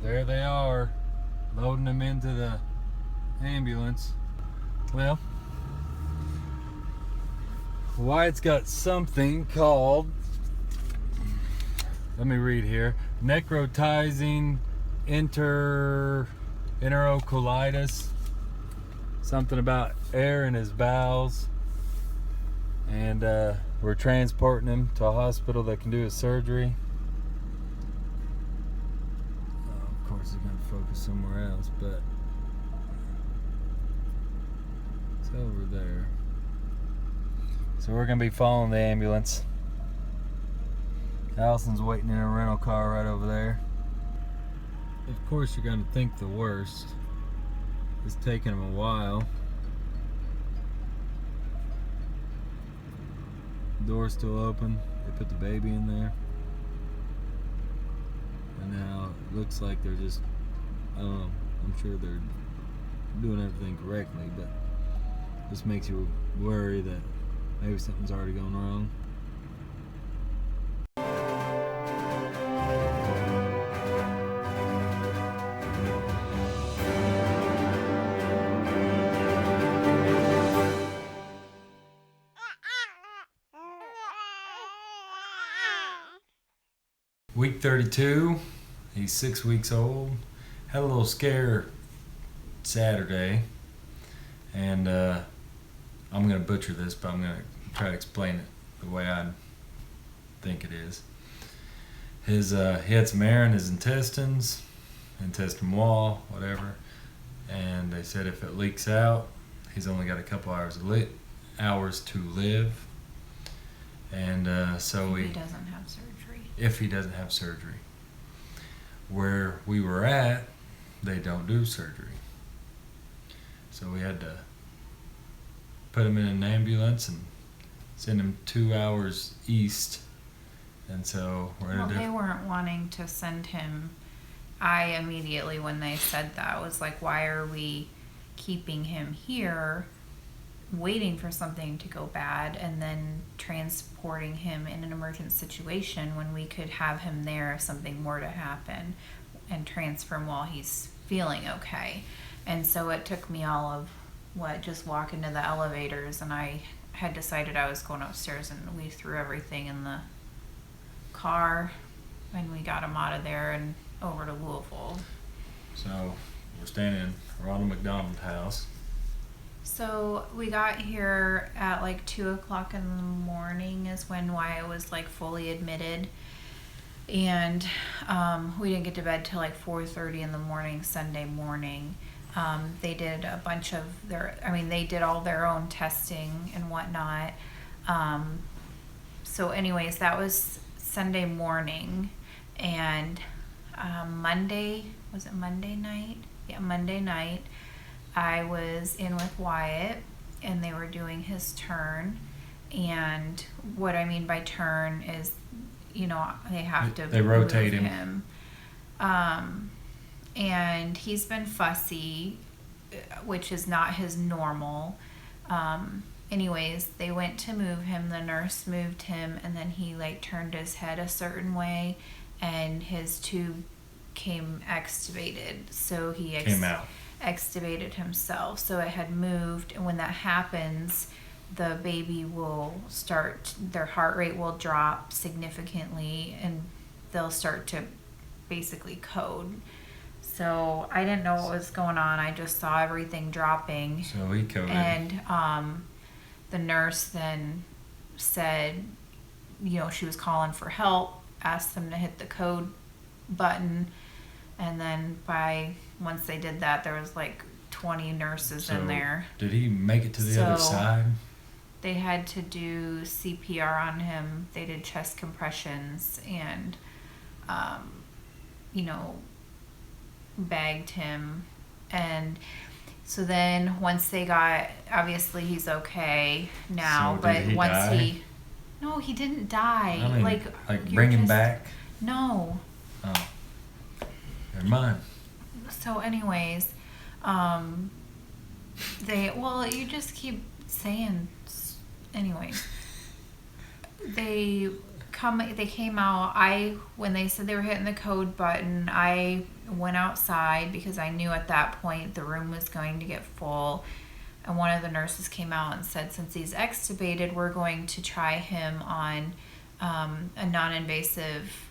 there they are, loading him into the ambulance. Well, Wyatt's got something called, let me read here, Necrotizing Enterocolitis. Something about air in his bowels. And we're transporting him to a hospital that can do his surgery. Of course, he's going to focus somewhere else, but it's over there. So we're going to be following the ambulance. Allison's waiting in a rental car right over there. Of course, you're going to think the worst. It's taking him a while. Door's still open. They put the baby in there. And now it looks like they're just, I don't know, I'm sure they're doing everything correctly, but this makes you worry that maybe something's already gone wrong. Week 32, he's 6 weeks old. Had a little scare Saturday, and I'm going to butcher this, but I'm going to try to explain it the way I think it is. He had some air in his intestine wall, whatever, and they said if it leaks out, he's only got a couple hours to live, and so he doesn't have surgery. If he doesn't have surgery. Where we were at, they don't do surgery. So we had to put him in an ambulance and send him 2 hours east. And so they weren't wanting to send him. I immediately, when they said that, was like, why are we keeping him here waiting for something to go bad and then transporting him in an emergent situation when we could have him there if something were to happen and transfer him while he's feeling okay. And so it took me all of just walk into the elevators, and I had decided I was going upstairs, and we threw everything in the car and we got him out of there and over to Louisville. So we're staying in Ronald McDonald House. So we got here at like 2 o'clock in the morning is when Wyatt was like fully admitted, and we didn't get to bed till like 4:30 in the morning Sunday morning. They did a bunch of they did all their own testing and whatnot. So anyways, that was Sunday morning, and Monday, was it Monday night? Yeah, Monday night. I was in with Wyatt, and they were doing his turn. And what I mean by turn is, they have to rotate him. And he's been fussy, which is not his normal. Anyways, they went to move him. The nurse moved him, and then he turned his head a certain way, and his tube came extubated. So he came out. Extubated himself, so it had moved, and when that happens, the baby will start, their heart rate will drop significantly, and they'll start to basically code. So I didn't know what was going on. I just saw everything dropping. So he coded. And the nurse then said, she was calling for help, asked them to hit the code button, and then once they did that, there was 20 nurses in there. Did he make it to the other side? They had to do CPR on him. They did chest compressions and, bagged him. And so then once they got, obviously he's okay now, So but did he once die? No, he didn't die. I mean, bring him back? No. Oh. Never mind. So anyways, you just keep saying, anyways, they they came out. When they said they were hitting the code button, I went outside because I knew at that point the room was going to get full. And one of the nurses came out and said, since he's extubated, we're going to try him on a non-invasive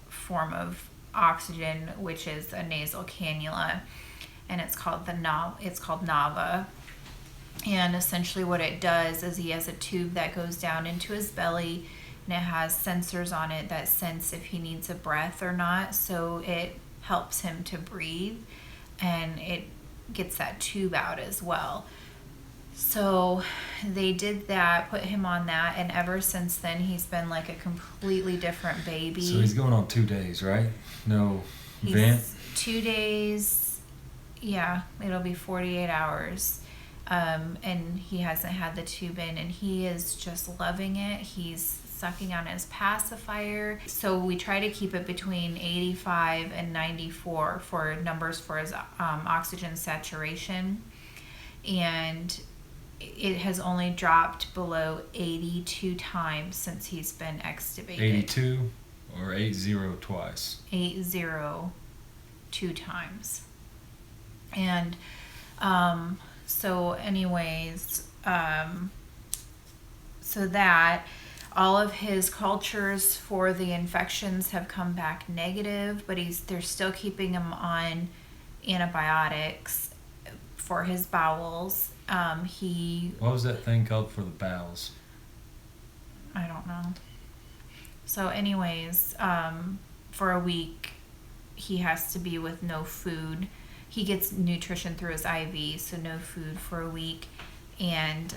form of oxygen, which is a nasal cannula, and it's called Nava. And essentially what it does is he has a tube that goes down into his belly, and it has sensors on it that sense if he needs a breath or not, so it helps him to breathe, and it gets that tube out as well. So they did that, put him on that, and ever since then he's been like a completely different baby. So he's going on 2 days, right? No He's vent? 2 days, yeah, it'll be 48 hours. And he hasn't had the tube in, and he is just loving it. He's sucking on his pacifier. So we try to keep it between 85 and 94 for numbers for his oxygen saturation. And it has only dropped below 82 times since he's been extubated. 82 or 80 twice? 80 2 times. And so anyways, so that all of his cultures for the infections have come back negative, but they're still keeping him on antibiotics for his bowels. What was that thing called for the bowels? I don't know. So anyways, for a week he has to be with no food. He gets nutrition through his IV, so no food for a week, and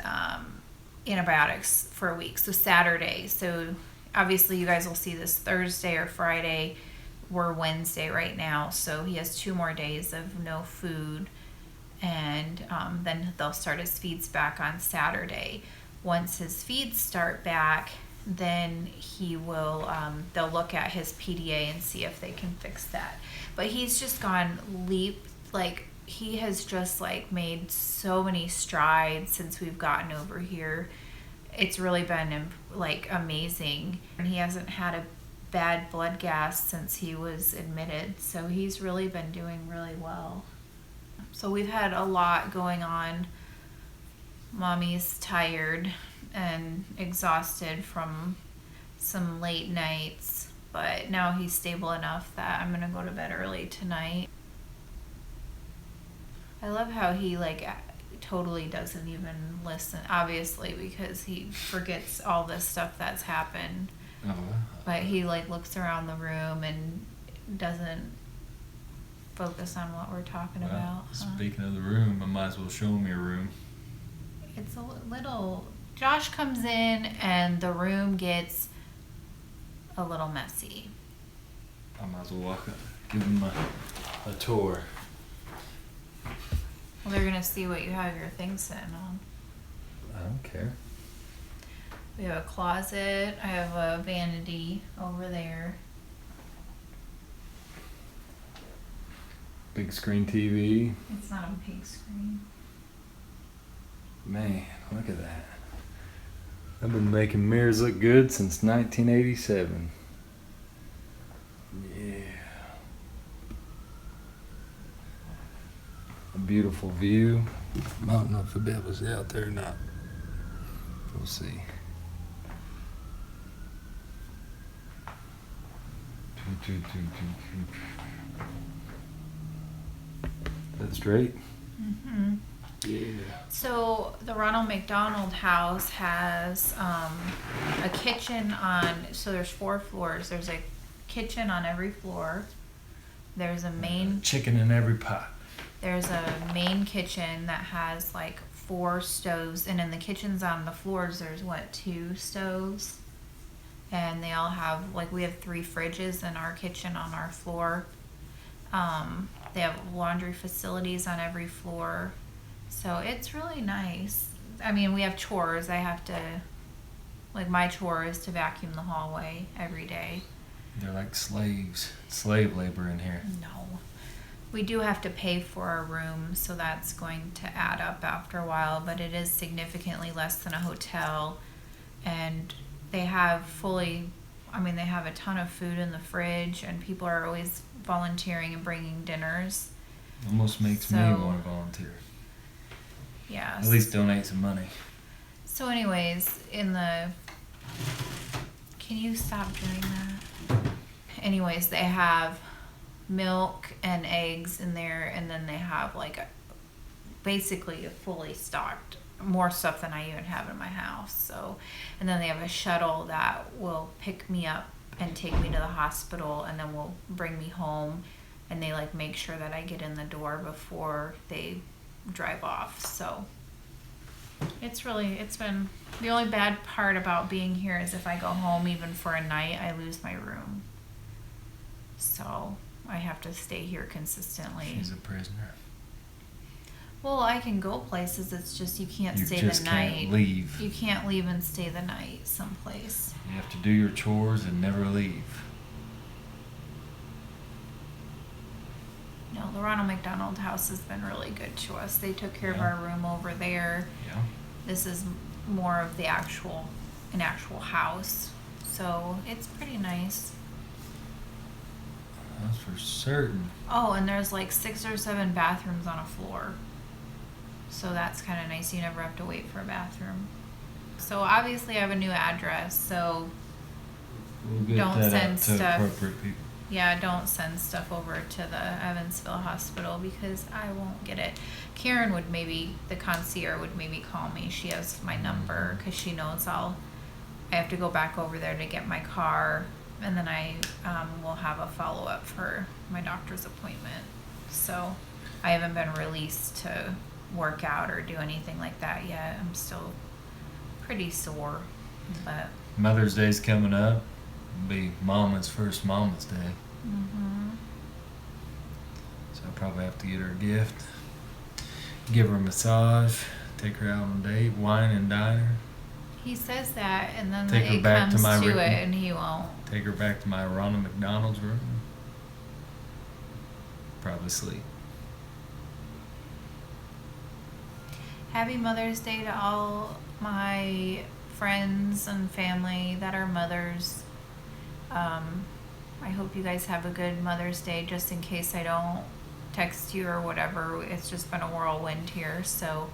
antibiotics for a week. So Saturday. So obviously you guys will see this Thursday or Friday. We're Wednesday right now, so he has 2 more days of no food, and then they'll start his feeds back on Saturday. Once his feeds start back, then he will they'll look at his PDA and see if they can fix that. But he's just gone he has just made so many strides since we've gotten over here. It's really been amazing, and he hasn't had a bad blood gas since he was admitted, so he's really been doing really well. So we've had a lot going on. Mommy's tired and exhausted from some late nights, but now he's stable enough that I'm gonna go to bed early tonight. I love how he totally doesn't even listen, obviously, because he forgets all this stuff that's happened. Oh. But he looks around the room and doesn't focus on what we're talking about. Speaking of the room, I might as well show him your room. It's a little... Josh comes in and the room gets a little messy. I might as well walk up, give him a tour. Well, they're gonna see what you have your things sitting on. I don't care. We have a closet. I have a vanity over there. Big screen TV. It's not a big screen. Man, look at that. I've been making mirrors look good since 1987. Yeah. A beautiful view. I don't know if the bed was out there or not. We'll see. That's straight? Mm-hmm. Yeah. So the Ronald McDonald House has a kitchen so there's 4 floors. There's a kitchen on every floor. There's a main... Chicken in every pot. There's a main kitchen that has 4 stoves, and in the kitchens on the floors there's 2 stoves, and they all have we have 3 fridges in our kitchen on our floor. They have laundry facilities on every floor, so it's really nice. I mean, we have chores. I have to my chore is to vacuum the hallway every day. They're like slaves, slave labor in here. No. We do have to pay for our room, so that's going to add up after a while, but it is significantly less than a hotel, and they have fully I mean, they have a ton of food in the fridge, and people are always volunteering and bringing dinners. Almost makes me So- want to volunteer. Yeah. At least donate some money. So, anyways, can you stop doing that? Anyways, they have milk and eggs in there, and then they have like basically a fully stocked, more stuff than I even have in my house. So, and then they have a shuttle that will pick me up and take me to the hospital, and then will bring me home, and they like make sure that I get in the door before they drive off. So it's been, the only bad part about being here is if I go home even for a night, I lose my room. So I have to stay here consistently. She's a prisoner. Well, I can go places, it's just you can't You stay just the night. can't leave. You can't leave and stay the night someplace. You have to do your chores and never leave. No, the Ronald McDonald House has been really good to us. They took care of Yeah. our room over there. Yeah. This is more of an actual house. So it's pretty nice. That's for certain. Oh, and there's like 6 or 7 bathrooms on a floor. So that's kind of nice. You never have to wait for a bathroom. So obviously I have a new address. So We'll get Don't that send out to stuff. appropriate people. yeah, don't send stuff over to the Evansville hospital because I won't get it. Karen would maybe, the concierge would maybe call me. She has my number because she knows I have to go back over there to get my car, and then I will have a follow-up for my doctor's appointment. So I haven't been released to work out or do anything like that yet. I'm still pretty sore, but Mother's Day's coming up. It'll be Mama's first Mama's Day. So I'll probably have to get her a gift. Give her a massage. Take her out on a date. Wine and dine her. he says that, and then Take her it back to comes my to room. it, and he won't. Take her back to my Ronald McDonald's room. Probably sleep. Happy Mother's Day to all my friends and family that are mothers. I hope you guys have a good Mother's Day, just in case I don't text you or whatever. It's just been a whirlwind here, so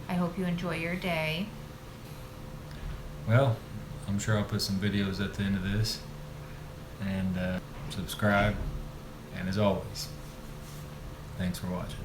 I hope you enjoy your day. Well, I'm sure I'll put some videos at the end of this. And subscribe. And as always, thanks for watching.